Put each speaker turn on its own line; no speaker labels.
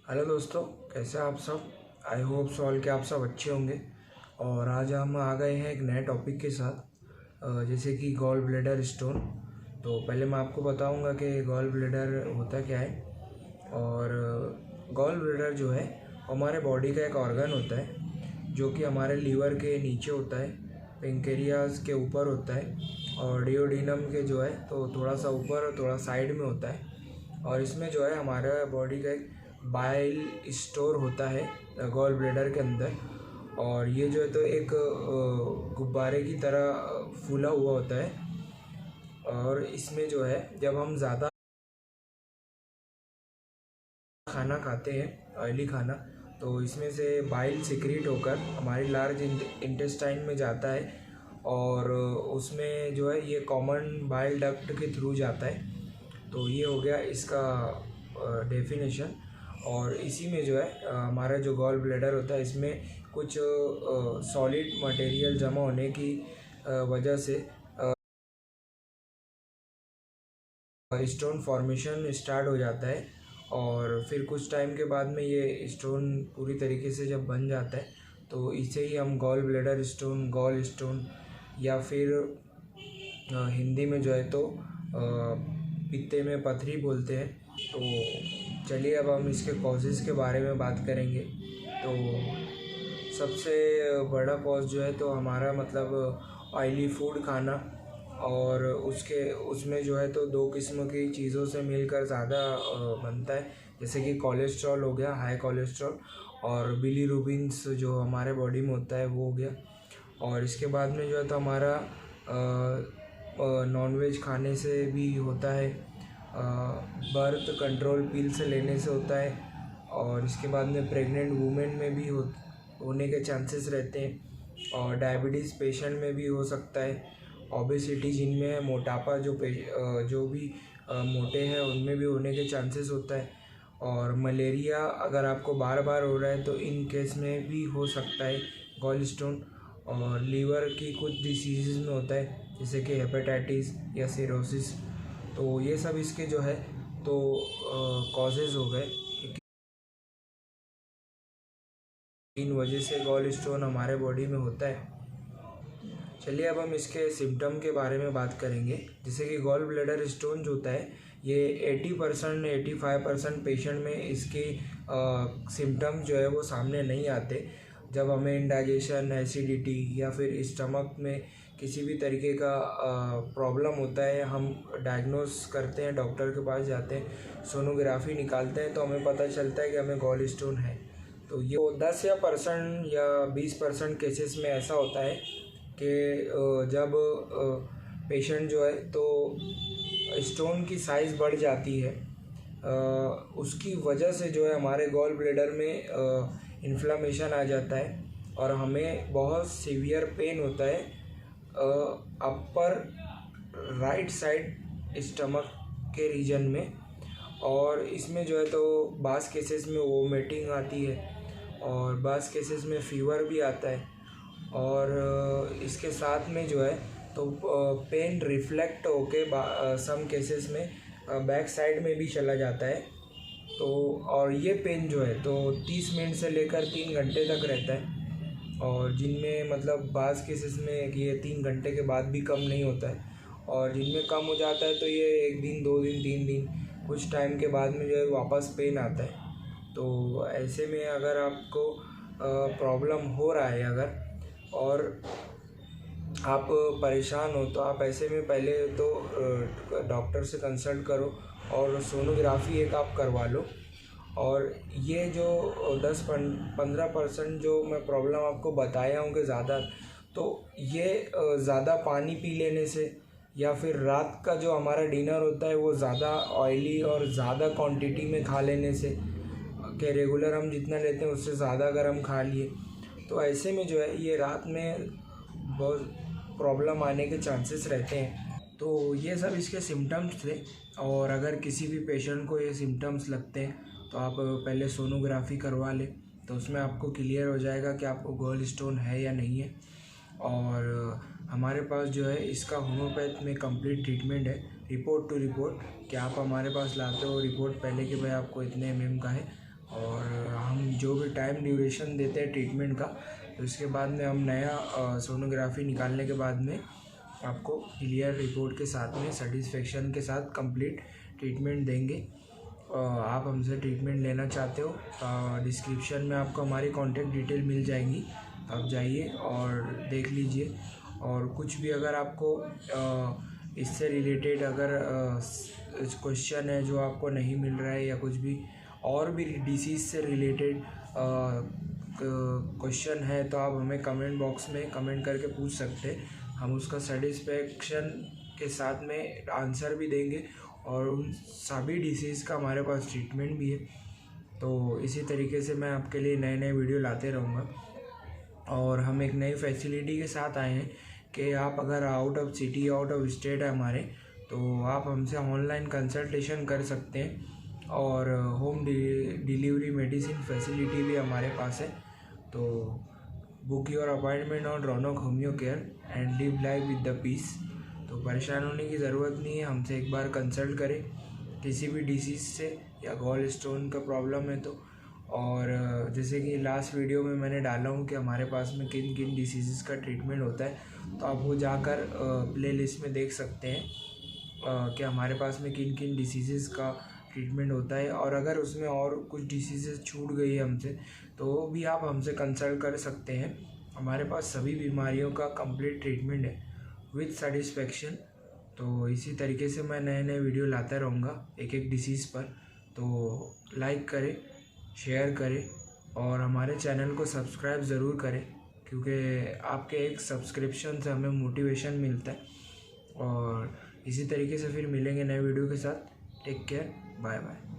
Hello दोस्तों, कैसे हैं आप सब। आई होप सो ऑल के आप सब अच्छे होंगे। और आज हम आ गए हैं एक नए टॉपिक के साथ, जैसे कि गॉल ब्लैडर स्टोन। तो पहले मैं आपको बताऊंगा कि गॉल ब्लैडर होता क्या है। और गॉल ब्लैडर जो है हमारे बॉडी का एक ऑर्गन होता है जो कि हमारे लीवर के नीचे होता है, पेंक्रियाज के ऊपर होता है और डिओडिनम के जो है तो थोड़ा सा ऊपर और थोड़ा साइड में होता है। और इसमें जो है हमारा बॉडी का एक बाइल स्टोर होता है गॉल ब्लैडर के अंदर। और ये जो है तो एक गुब्बारे की तरह फूला हुआ होता है। और इसमें जो है जब हम ज़्यादा खाना खाते हैं, ऑयली खाना, तो इसमें से बाइल सिक्रीट होकर हमारी लार्ज इंटेस्टाइन में जाता है। और उसमें जो है ये कॉमन बाइल डक्ट के थ्रू जाता है। तो ये हो गया इसका डेफिनेशन। और इसी में जो है हमारा जो गॉल ब्लैडर होता है इसमें कुछ सॉलिड मटेरियल जमा होने की वजह से स्टोन फॉर्मेशन स्टार्ट हो जाता है। और फिर कुछ टाइम के बाद में ये स्टोन पूरी तरीके से जब बन जाता है तो इसे ही हम gall bladder stone, gall stone या फिर हिंदी में जो है तो पित्ते में पथरी बोलते हैं। तो चलिए अब हम इसके कॉजेज़ के बारे में बात करेंगे। तो सबसे बड़ा कॉज जो है तो हमारा मतलब ऑयली फूड खाना। और उसमें जो है तो दो किस्म की चीज़ों से मिलकर ज़्यादा बनता है, जैसे कि कोलेस्ट्रॉल हो गया, हाई कोलेस्ट्रॉल, और बिलीरुबिन्स जो हमारे बॉडी में होता है वो हो गया। और इसके बाद में जो है तो हमारा नॉनवेज खाने से भी होता है, बर्थ कंट्रोल पिल से लेने से होता है। और इसके बाद में प्रेग्नेंट वुमेन में भी होने के चांसेस रहते हैं। और डायबिटीज़ पेशेंट में भी हो सकता है। ओबेसिटी जिनमें है, मोटापा जो भी मोटे हैं उनमें भी होने के चांसेस होता है। और मलेरिया अगर आपको बार बार हो रहा है तो इन केस में भी हो सकता है गॉल स्टोन। और लीवर की कुछ डिसीज़ में होता है, जैसे कि हेपेटाइटिस या सिरोसिस। तो ये सब इसके जो है तो कॉजेज़ हो गए कि इन वजह से गॉल स्टोन हमारे बॉडी में होता है। चलिए अब हम इसके सिम्टम के बारे में बात करेंगे। जैसे कि गॉल ब्लैडर स्टोन जो होता है ये 80% 85% पेशेंट में इसकी सिम्टम जो है वो सामने नहीं आते। जब हमें इंडाइजेशन, एसिडिटी या फिर स्टमक में किसी भी तरीके का प्रॉब्लम होता है, हम डायग्नोस करते हैं, डॉक्टर के पास जाते हैं, सोनोग्राफी निकालते हैं, तो हमें पता चलता है कि हमें गॉल स्टोन है। तो ये 10 या परसेंट या 20% केसेस में ऐसा होता है कि जब पेशेंट जो है तो स्टोन की साइज़ बढ़ जाती है, उसकी वजह से जो है हमारे गॉल ब्लैडर में इन्फ्लामेशन आ जाता है और हमें बहुत सीवियर पेन होता है अपर राइट साइड स्टमक के रीजन में। और इसमें जो है तो बास केसेस में वोमिटिंग आती है और बास केसेस में फ़ीवर भी आता है। और इसके साथ में जो है तो पेन रिफ्लेक्ट होके सम केसेस में बैक साइड में भी चला जाता है। तो और ये पेन जो है तो 30 मिनट से लेकर 3 घंटे तक रहता है। और जिनमें मतलब बाज़ केसेस में ये 3 घंटे के बाद भी कम नहीं होता है। और जिनमें कम हो जाता है तो ये 1 दिन, 2 दिन, 3 दिन, कुछ टाइम के बाद में जो है वापस पेन आता है। तो ऐसे में अगर आपको प्रॉब्लम हो रहा है अगर और आप परेशान हो तो आप ऐसे में पहले तो डॉक्टर से कंसल्ट करो और सोनोग्राफी एक आप करवा लो। और ये जो 10-15% जो मैं प्रॉब्लम आपको बताया हूँ कि ज़्यादा, तो ये ज़्यादा पानी पी लेने से या फिर रात का जो हमारा डिनर होता है वो ज़्यादा ऑयली और ज़्यादा क्वांटिटी में खा लेने से, कि रेगुलर हम जितना लेते हैं उससे ज़्यादा अगर हम खा लिए तो ऐसे में जो है ये रात में बहुत प्रॉब्लम आने के चांसेस रहते हैं। तो ये सब इसके सिम्टम्स थे। और अगर किसी भी पेशेंट को ये सिम्टम्स लगते हैं तो आप पहले सोनोग्राफी करवा लें, तो उसमें आपको क्लियर हो जाएगा कि आपको गॉल स्टोन है या नहीं है। और हमारे पास जो है इसका होम्योपैथ में कंप्लीट ट्रीटमेंट है, रिपोर्ट टू रिपोर्ट, कि आप हमारे पास लाते हो रिपोर्ट पहले कि भाई आपको इतने mm का है और हम जो भी टाइम ड्यूरेशन देते हैं ट्रीटमेंट का, तो इसके बाद में हम नया सोनोग्राफी निकालने के बाद में आपको क्लियर रिपोर्ट के साथ में सेटिस्फेक्शन के साथ कंप्लीट ट्रीटमेंट देंगे। आप हमसे ट्रीटमेंट लेना चाहते हो, डिस्क्रिप्शन में आपको हमारी कॉन्टैक्ट डिटेल मिल जाएंगी, आप जाइए और देख लीजिए। और कुछ भी अगर आपको इससे रिलेटेड अगर क्वेश्चन है जो आपको नहीं मिल रहा है, या कुछ भी और भी डिसीज़ से रिलेटेड क्वेश्चन है, तो आप हमें कमेंट बॉक्स में कमेंट करके पूछ सकते हैं। हम उसका सेटिस्फेक्शन के साथ में आंसर भी देंगे, और उन सभी डिसीज़ का हमारे पास ट्रीटमेंट भी है। तो इसी तरीके से मैं आपके लिए नए नए वीडियो लाते रहूँगा। और हम एक नई फैसिलिटी के साथ आए हैं कि आप अगर out of city, out of state है हमारे, तो आप हमसे ऑनलाइन कंसल्टेशन कर सकते हैं। और होम डिलीवरी मेडिसिन फैसिलिटी भी हमारे पास है। तो book your appointment on Raunak homeo care and live life with the peace. तो परेशान होने की ज़रूरत नहीं है, हमसे एक बार कंसल्ट करें किसी भी डिसीज़ से, या गॉल स्टोन का प्रॉब्लम है तो। और जैसे कि लास्ट वीडियो में मैंने डाला हूँ कि हमारे पास में किन किन डिसीज़ का ट्रीटमेंट होता है, तो आप वो जाकर प्ले लिस्ट में देख सकते हैं कि हमारे पास में किन किन डिसीज़ का ट्रीटमेंट होता है। और अगर उसमें और कुछ डिसीज़ छूट गई है हमसे, तो भी आप हमसे कंसल्ट कर सकते हैं। हमारे पास सभी बीमारियों का कंप्लीट ट्रीटमेंट है विद सेटिस्फेक्शन। तो इसी तरीके से मैं नए नए वीडियो लाता रहूँगा एक एक डिसीज़ पर। तो लाइक करें, शेयर करें, और हमारे चैनल को सब्सक्राइब ज़रूर करें, क्योंकि आपके एक सब्सक्रिप्शन से हमें मोटिवेशन मिलता है। और इसी तरीके से फिर मिलेंगे नए वीडियो के साथ। Take care, bye bye.